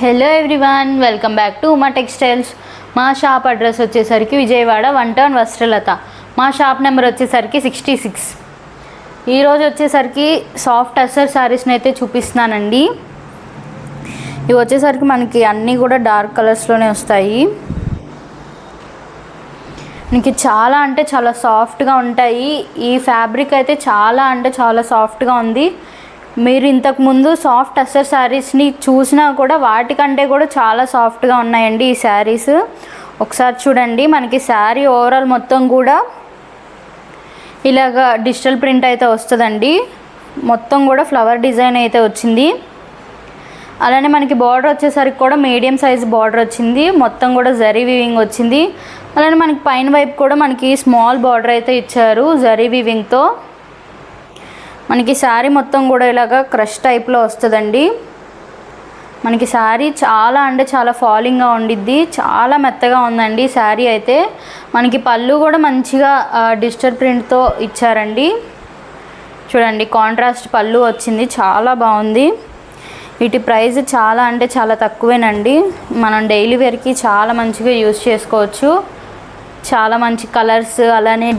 Hello everyone, welcome back to Uma textiles. మా shop address వచ్చేసరికి Vijayawada 1 town Vastralatha. మా షాప్ నెంబర్ వచ్చేసరికి 66. ఈరోజు వచ్చేసరికి సాఫ్ట్ టస్సర్ శారీస్ని అయితే చూపిస్తున్నానండి. ఇవి వచ్చేసరికి మనకి అన్నీ కూడా డార్క్ కలర్స్లోనే వస్తాయి. మనకి చాలా అంటే చాలా సాఫ్ట్గా ఉంటాయి. ఈ ఫ్యాబ్రిక్ అయితే చాలా అంటే చాలా సాఫ్ట్గా ఉంది. మీరు ఇంతకుముందు సాఫ్ట్ టస్సర్ శారీస్ని చూసినా కూడా వాటికంటే కూడా చాలా సాఫ్ట్గా ఉన్నాయండి ఈ శారీస్. ఒకసారి చూడండి. మనకి శారీ ఓవరాల్ మొత్తం కూడా ఇలాగ డిజిటల్ ప్రింట్ అయితే వస్తుందండి. మొత్తం కూడా ఫ్లవర్ డిజైన్ అయితే వచ్చింది. అలానే మనకి బార్డర్ వచ్చేసరికి కూడా మీడియం సైజ్ బార్డర్ వచ్చింది. మొత్తం కూడా జరీ వీవింగ్ వచ్చింది. అలానే మనకి పైన వైపు కూడా మనకి స్మాల్ బార్డర్ అయితే ఇచ్చారు జరీ వీవింగ్తో. మనకి శారీ మొత్తం కూడా ఇలాగ క్రష్ టైప్లో వస్తుందండి. మనకి శారీ చాలా అంటే చాలా ఫాలింగ్గా ఉండిద్ది. చాలా మెత్తగా ఉందండి శారీ అయితే. మనకి పళ్ళు కూడా మంచిగా డిజిటల్ ప్రింట్తో ఇచ్చారండి. చూడండి, కాంట్రాస్ట్ పళ్ళు వచ్చింది, చాలా బాగుంది. వీటి ప్రైస్ చాలా అంటే చాలా తక్కువేనండి. మనం డైలీ వేర్కి చాలా మంచిగా యూజ్ చేసుకోవచ్చు. చాలా మంచి కలర్స్ అలానే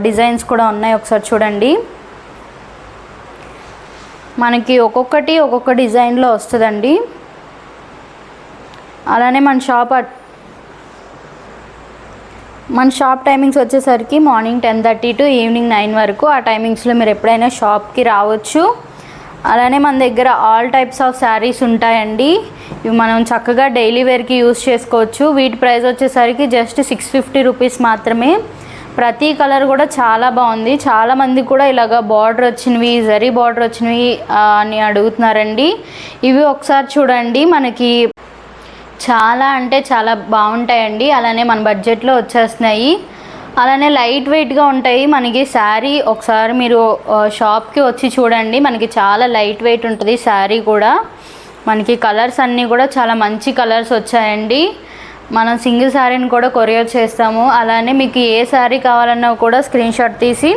డిజైన్స్ కూడా ఉన్నాయి. ఒకసారి చూడండి. మనకి ఒక్కొక్కటి ఒక్కొక్క డిజైన్లో వస్తుందండి. అలానే మన షాప్ టైమింగ్స్ వచ్చేసరికి మార్నింగ్ 10:30 టు ఈవినింగ్ 9 వరకు. ఆ టైమింగ్స్లో మీరు ఎప్పుడైనా షాప్కి రావచ్చు. అలానే మన దగ్గర ఆల్ టైప్స్ ఆఫ్ శారీస్ ఉంటాయండి. ఇవి మనం చక్కగా డైలీ వేర్కి యూజ్ చేసుకోవచ్చు. వీటి ప్రైస్ వచ్చేసరికి జస్ట్ 650 రూపీస్ మాత్రమే. ప్రతి కలర్ కూడా చాలా బాగుంది. చాలామంది కూడా ఇలాగ బార్డర్ వచ్చినవి, జరీ బార్డర్ వచ్చినవి అని అడుగుతున్నారండి. ఇవి ఒకసారి చూడండి. మనకి చాలా అంటే చాలా బాగుంటాయండి. అలానే మన బడ్జెట్లో వచ్చేస్తున్నాయి. అలానే లైట్ వెయిట్గా ఉంటాయి. మనకి శారీ ఒకసారి మీరు షాప్కి వచ్చి చూడండి. మనకి చాలా లైట్ వెయిట్ ఉంటుంది శారీ కూడా. మనకి కలర్స్ అన్నీ కూడా చాలా మంచి కలర్స్ వచ్చాయండి. మనం సింగిల్ శారీని కూడా కొరియర్ చేస్తాము. అలానే మీకు ఏ శారీ కావాలన్నా కూడా స్క్రీన్ షాట్ తీసి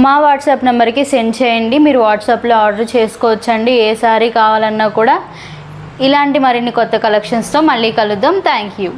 మా వాట్సాప్ నెంబర్కి సెండ్ చేయండి. మీరు వాట్సాప్లో ఆర్డర్ చేసుకోవచ్చండి. ఏ శారీ కావాలన్నా కూడా. ఇలాంటి మరిన్ని కొత్త కలెక్షన్స్తో మళ్ళీ కలుద్దాం. Thank you.